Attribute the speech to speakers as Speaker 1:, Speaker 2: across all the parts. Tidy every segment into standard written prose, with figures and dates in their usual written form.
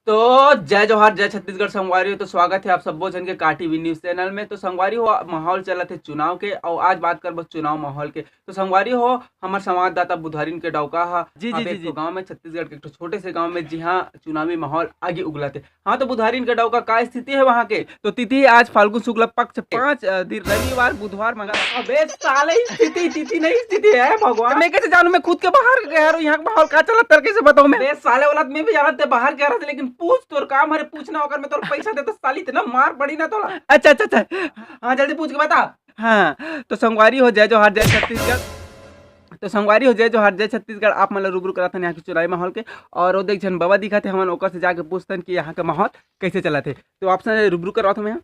Speaker 1: तो जय जोहार जय छत्तीसगढ़ संगवारी हो। तो स्वागत है आप सब्बो जन के काटीवी न्यूज चैनल में। तो संगवारी हो माहौल चला थे चुनाव के और आज बात कर बस चुनाव माहौल के। तो संगवारी हो हमारे संवाददाता बुधारिन के डौका हा
Speaker 2: जी जी जी जी
Speaker 1: गांव में छत्तीसगढ़ के एक ठो छोटे से गांव में जी हाँ चुनावी माहौल आगे उगला थे। हाँ तो बुधारिन के डौका का स्थिति है वहाँ के। तो तिथि आज फाल्गुन शुक्ल पक्ष 5 दिन रविवार बुधवार मंगल। अबे साले स्थिति तिथि नहीं स्थिति है भगवान। मैं कैसे जानू, मैं खुद के बाहर गया हूँ, यहाँ का माहौल का चला तर कैसे बताऊँ मैं। साले औलाद में भी जानत थे बाहर गया रहा, लेकिन पूछ तोर काम हरे पूछना होकर मैं तोर पैसा देता साली इतना मार पड़ी ना तोला। अच्छा अच्छा अच्छा हाँ जल्दी पूछ के बता। हाँ तो संगवारी हो जय जोहार जय छत्तीसगढ़। तो संगवारी हो जय जोहार जय छत्तीसगढ़। आप मतलब रूबरू करा था यहाँ के चुनावी माहौल के और वो देख जन बाबा दिखा थे हमन ओकर से जाके पूछतन कि यहाँ का माहौल कैसे चला थे। तो आपसे रूबरू करवा था मैं यहाँ।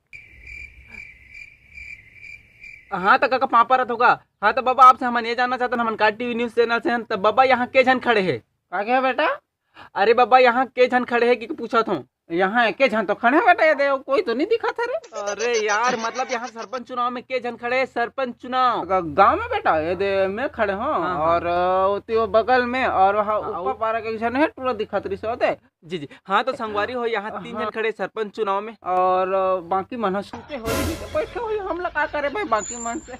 Speaker 1: हाँ तो काका पापा रहा होगा। हाँ तो बाबा आपसे हम ये जानना चाहते हैं, हम का टीवी न्यूज चैनल से हैं। तो बाबा यहाँ के जन खड़े हैं का क्या बेटा? अरे बाबा यहाँ के जन खड़े हैं कि पूछा था यहाँ के जन तो खड़े हैं बेटा, ये देखो कोई तो नहीं दिखा था रे। अरे यार मतलब यहाँ सरपंच चुनाव में के जन खड़े हैं? सरपंच चुनाव गांव में बेटा ये दे में खड़े हूँ। और वो बगल में और वहाँ ऊपर पारा के जन है पूरा दिखा रही सो दे। जी जी हाँ तो संगवारी हो यहाँ 3 जन खड़े सरपंच चुनाव में और बाकी मन सूते हो बैठे हो। हम लोग का करे भाई बाकी मन से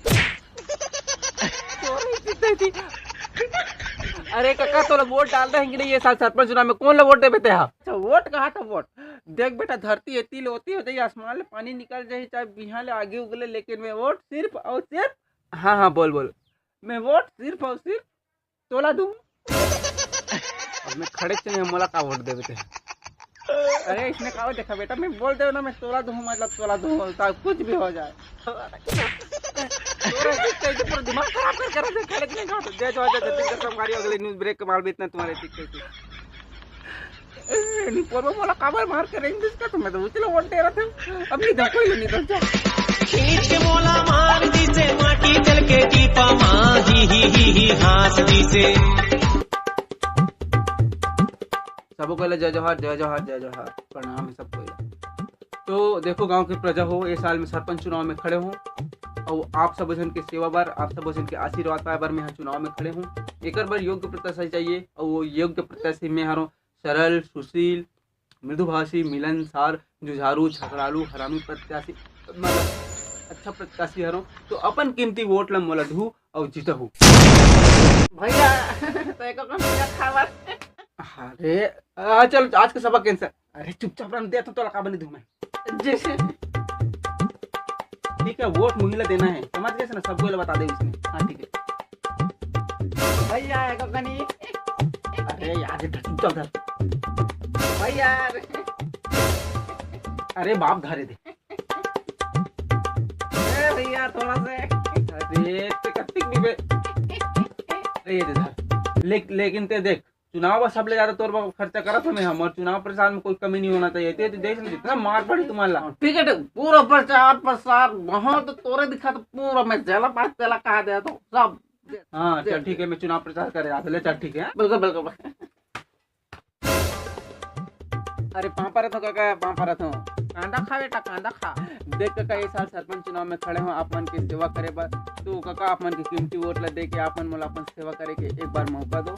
Speaker 1: अरे काका तो वोट डाल रहे हैं कि नहीं ये साल सरपंच चुनाव में? कौन ला वोट देते हैं? अच्छा वोट कहा था वोट देख बेटा, धरती एती होती हो जाए, आसमान ले पानी निकल जाए, चाहे बिहार ले आगे उगले, लेकिन मैं वोट सिर्फ और सिर्फ हाँ हाँ बोल बोल मैं वोट सिर्फ और सिर्फ तोला दूं। अब मैं खड़े चले मोला का वोट दे बेटे। अरे इसने कहा देखा बेटा मैं बोल दे ना मैं तोला दूं, मतलब तोला दूं कुछ भी हो जाए। पूरा दिमाग खराब कर दे खड़े के नहीं दे जो छत्तीसगढ़ संगवारी अगले न्यूज़ ब्रेक के माल भी इतना तुम्हारे दिक्कत है नहीं पूर्व मोला काबर मार कर इंग्लिश का। तो मैं तो चलो वोट दे रहा था, अब नहीं देखो ही नहीं तो
Speaker 2: खींच के मोला मार दी से माटी चल के टीपा माँ ही हास दी से।
Speaker 1: सबको पहले जय जोहार जय जोहार जय जोहार प्रणाम है सबको। तो देखो गांव की प्रजा हो ये साल में सरपंच चुनाव में खड़े हो और आप सब जन के सेवा बार आप सब जन के आशीर्वाद पाए बार मैं यहाँ चुनाव में खड़े हूँ। एक बार योग्य प्रत्याशी चाहिए और वो योग्य प्रत्याशी में हारो सरल सुशील मृदुभाषी मिलनसार जुझारू छकड़ालू हरामी प्रत्याशी मतलब अच्छा प्रत्याशी हरो। तो अपन कीमती वोट ला मोला धू और जीतहू भैया। अरे चल आज का सबक कैंसर। अरे चुपचाप रन दे तो लगा बनी धू मैं जैसे ठीक है वोट मुहिला देना है समझ गए ना, सबको बता दे उसने। हाँ ठीक है भैया अरे यार चुपचाप धर भैया। अरे बाप धारे दे भैया थोड़ा से। अरे कत्तिक भी बे अरे ये धर लेकिन ते देख चुनाव सब ले ज्यादा तौर पर खर्चा करा था मैं हम, और चुनाव प्रचार में कोई कमी नहीं होना चाहिए। तो देख जितना मार पड़ी तुम्हारा ठीक है पूरा प्रचार प्रसार वहाँ तो तोरे दिखा तो पूरा मैं चला पास चला कहा दिया तो सब। हाँ चल ठीक है मैं चुनाव प्रचार करे चल ठीक है बिल्कुल बिल्कुल। अरे पापा रहा काका पापा रहा कांदा खा बेटा कांदा खा। देख काका ये साल सरपंच चुनाव में खड़े हो आप मन की सेवा करे बस। तो काका आप मन की कीमती वोट ला दे के आप मन मोला अपन सेवा करे के एक बार मौका दो।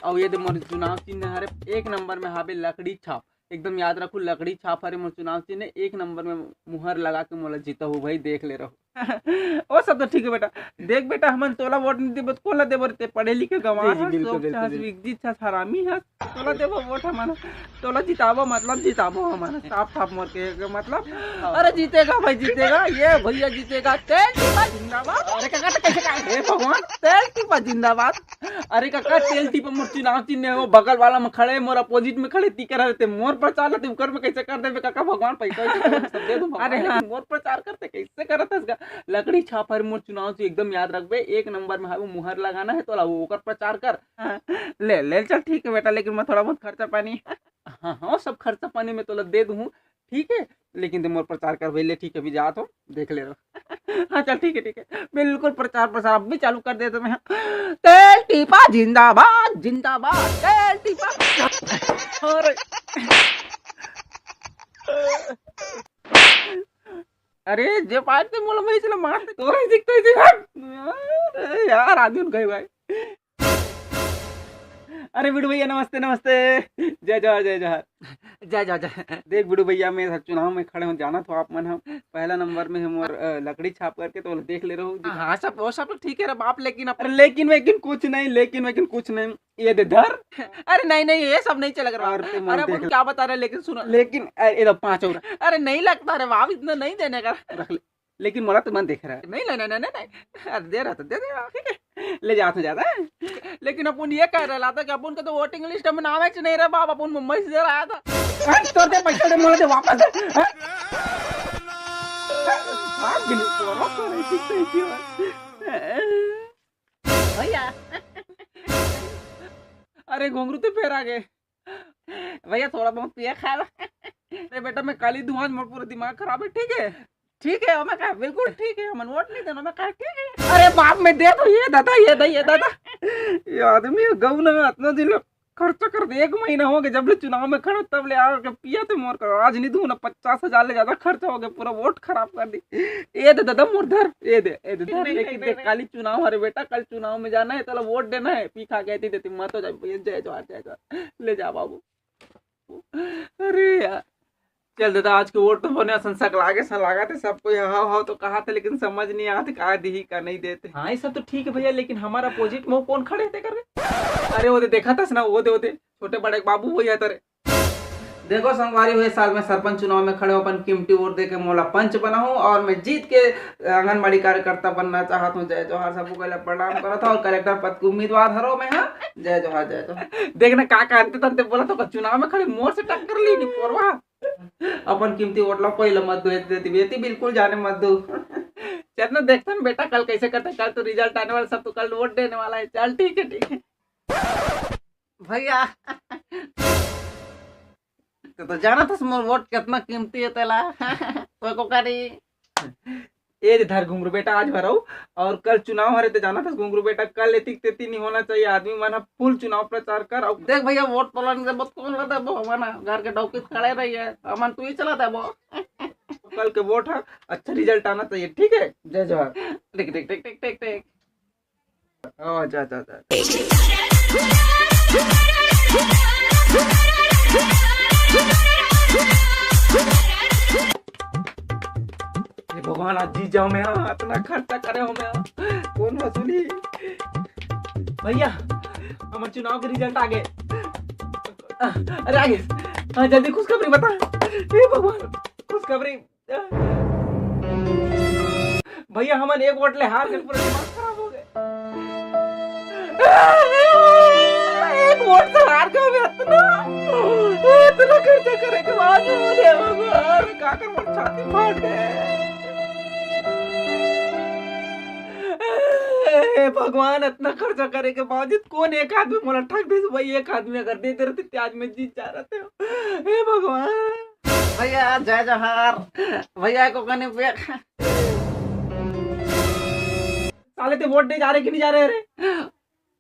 Speaker 1: और ये मोर चुनाव चिन्ह हरे 1 नंबर में हावे लकड़ी छाप, एकदम याद रखो लकड़ी छाप हरे मोर चुनाव चिन्ह 1 नंबर में मुहर लगा के मोला जीता हूँ भाई देख ले रहो। ओ सब तो ठीक है बेटा। देख बेटा हमन तोला वोट नहीं देबो कौन ला देबो रे? पढ़े लिखे गंवार हरामी है तोला देबो वोट हमारा तोला जिताबो मतलब जिताबो हमारा साफ साफ मोर के मतलब। अरे जीतेगा भाई जीतेगा ये भैया जीतेगा तेल टीपा जिंदाबाद। अरे काका कैसे का हे भगवान तेल टीपा जिंदाबाद। अरे काका तेल टीपा मोर चुनाव चिन्ह वो बगल वाला में खड़े मोर अपोजिट में खड़े ती करते मोर प्रचार लेते उकर में कैसे कर देबे काका भगवान पैसा सब दे दो। अरे हाँ मोर प्रचार करते कैसे करत है लकड़ी छापर मोर चुनाव से एकदम याद रखबे 1 नंबर में वो मुहर लगाना है तो वो प्रचार कर। ले ले चल ठीक है बेटा, लेकिन मैं थोड़ा बहुत खर्चा पानी हाँ हाँ सब खर्चा पानी में तो दे दूँ ठीक है, लेकिन तुम मोर प्रचार कर ले ठीक है अभी जा तो देख ले रहो। हाँ चल ठीक है बिल्कुल प्रचार प्रसार अब भी चालू कर दे तुम्हें। तेल टीपा जिंदाबाद जिंदाबाद तेल टीपा। और अरे जे पार्ट ते मोला मैं चला मार दे तोरा दिखतो है यार आदमी गए भाई। अरे बिडू भैया नमस्ते नमस्ते जय जोहार जय जोहार जा जा जा देख बिडू भैया, मैं चुनाव में खड़े हो जाना तो आप मन हम पहला नंबर में हम और लकड़ी छाप करके तो देख ले रहे हो। हाँ सब वो सब ठीक है रे बाप, लेकिन लेकिन कुछ नहीं, लेकिन कुछ नहीं, ये दे धर। अरे नहीं ये सब नहीं चलेगा। अरे अपन क्या बता रहे, लेकिन सुनो, लेकिन ये लो 5 और। अरे नहीं लगता रे बाप, इतना नहीं देने का, रख ले। लेकिन मोला तो मन देख रहा है। नहीं अरे दे रहा तो दे दे, ठीक है ले जा तो जाता है। लेकिन अपन ये कह रहा था कि अपन का तो वोटिंग लिस्ट में नाम है नहीं रहा बाप, अपन मुंबई से आया था। तो दे पैसा दे, मोला दे वापस दे। भैया अरे घुंघरू तो फिर आ गए भैया, थोड़ा बहुत पिया खा लो। अरे बेटा मैं काली धुआं, मोर पूरा दिमाग खराब है। ठीक है मैं कहा बिल्कुल ठीक है, मन वोट नहीं देना। मैं कहा ठीक है। अरे बाप में दे तो ये दादा ये आदमी गौ ना इतना दिन खर्चा कर दे, 1 महीना हो गया जब ले चुनाव में खड़ा, तब ले आके पिया थे मोर का। आज नहीं दूं ना, 50,000 ले ज्यादा खर्चा हो गया, पूरा वोट खराब कर दी। ये दे दादा मोर धर, ये दे लेकिन देख काली चुनाव, अरे बेटा कल चुनाव में जाना है, चलो वोट देना है। पी खा कहती देती मत हो जाए। जय जवाहर ले जा बाबू। अरे यार चल दादा, आज के वोट तो होने संसक लागे सा लगा थे सबको, हाँ तो कहा था, लेकिन समझ नहीं आते कहा दी का नहीं देते। हाँ ये सब तो ठीक है भैया, लेकिन हमारा अपोजिट में कौन खड़े थे कर रहे? अरे वो दे देखा था ना, वो दे छोटे बड़े बाबू वही है तेरे। देखो संगवारी हुए साल में सरपंच चुनाव में खड़े हो, अपन कीमती वोट दे के मोला पंच बना हूँ और मैं जीत के आंगनबाड़ी कार्यकर्ता बनना चाहता हूँ। जय जवाहर, सबको पहले प्रणाम करा था और कलेक्टर पद के उम्मीदवार हरो मैं। हाँ जय जवाहर। देखना काका अंते तंते बोला तो चुनाव में खड़े मोर से टक्कर ली नहीं पोरवा। अपन कीमती वोट लो पहले मत देती बिल्कुल जाने मत दो। चल ना देखते ना बेटा कल कैसे करते, कल तो रिजल्ट आने वाला, सब तो कल वोट देने वाला है। चल ठीक है भैया। तो जाना था मोर वोट कितना कीमती है तेला तो को करी ए धर घुंघरू बेटा आज भराऊ, और कल चुनाव हरे तो जाना था घुंघरू बेटा, कल एती नहीं होना चाहिए। आदमी मन फुल चुनाव प्रचार कर। और देख भैया वोट तोलन से बहुत कौन रहता है वो, हमारा घर के डौकी खड़े रही है, अमन तू ही चलाता है वो। कल के वोट है, अच्छा रिजल्ट आना चाहिए। ठीक है जय जवाहर। टिक जा भगवान आज जीत जाओ मैं, इतना खर्चा करे हो मैं, कौन वसूली। भैया हमारे चुनाव के रिजल्ट आ गए। अरे आगे हाँ जल्दी खुशखबरी बता। हे भगवान खुशखबरी। भैया हमारे एक वोट ले हार गए, पूरा दिमाग खराब हो गए। एक वोट से हार गए, इतना खर्चा करे के बाद भगवान काकर मोर छाती फाट गए। भगवान इतना खर्चा करे के बावजूद कौन एक आदमी मोला ठग दे भाई। एक आदमी अगर देते रहते आज में जीत जा रहे थे। हे भगवान। भैया जय जवाहर। भैया को कहने पे साले ते वोट नहीं जा रहे कि नहीं जा रहे? रे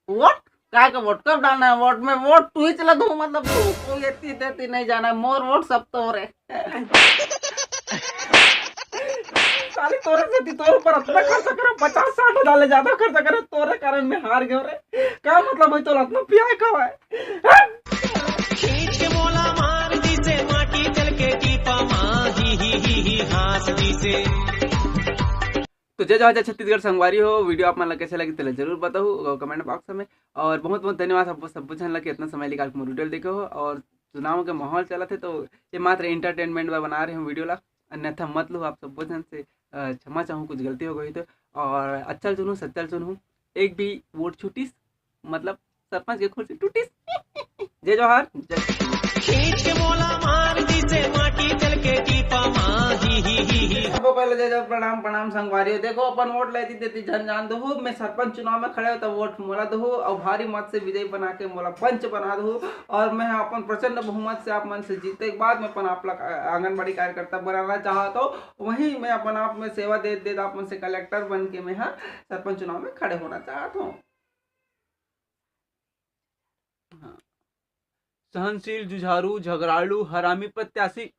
Speaker 1: वोट काय का वोट कब डालना है? वोट में वोट तू ही चला दू, मतलब तू ये देती नहीं जाना है, मोर वोट सब तो हो रहे। साले तोरे से तोरे पर इतना खर्चा करो, 50-60 हजार ज्यादा खर्चा करे, तोरे कारण में हार गए रे। क्या मतलब है तो इतना पिया कब है?
Speaker 2: खींच के मोला मार दी से माटी चल के टीपा माँ ही हास दी से।
Speaker 1: तो जय जवाहर छत्तीसगढ़ संगवारी हो। वीडियो आप मन कैसे लगी तो जरूर बताओ कमेंट बॉक्स में। और बहुत बहुत धन्यवाद आपको सब पूछने लगे, इतना समय निकाल के वीडियो देखे हो। और चुनाव के माहौल चला थे तो ये मात्र एंटरटेनमेंट में बना रहे हूँ वीडियो ला, अन्यथा मत लो। आप सब पूछने से क्षमा चाहूँ कुछ गलती हो गई तो। और अच्छा चुनूँ सच्चल चुनूँ, एक भी वोट छूटीस मतलब सरपंच के खुर्सी टूटीस। जय जवाहर जय।
Speaker 2: खींच के मोला मार दी से माटी चल के टीपा माँ ही
Speaker 1: सबको पहले जय जय प्रणाम संगवारी। देखो अपन वोट लेती देती जन जान दो, मैं सरपंच चुनाव में खड़े हो तो वोट मोला दो और भारी मत से विजयी बना के मोला पंच बना दो। और मैं अपन प्रचंड बहुमत से आप मन से जीते के बाद मैं अपन आप आंगनबाड़ी कार्यकर्ता बनाना चाहता हूँ। वहीं मैं अपन आप में सेवा दे आप मन से कलेक्टर बन के मैं हाँ सरपंच चुनाव में खड़े होना चाहता हूँ। हाँ। सहनशील जुझारू झगड़ालू हरामी प्रत्याशी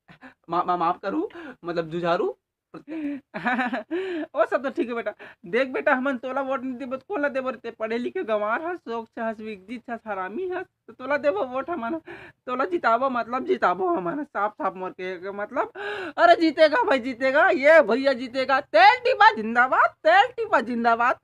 Speaker 1: माफ करूँ मतलब जुझारू वो सब तो ठीक है बेटा। देख बेटा हमन तोला वोट नहीं देबो तो कोला देबो रे? ते पढ़े लिखे गंवार हस, शौक हस, विकसित हस, हरामी हस, तो तोला देबो वोट हमन? तोला जिताबो मतलब जिताबो हमन, साफ साफ मोर के मतलब। अरे जीतेगा भाई जीतेगा, ये भैया जीतेगा। तेल टिपा जिंदाबाद, तेल टिपा जिंदाबाद।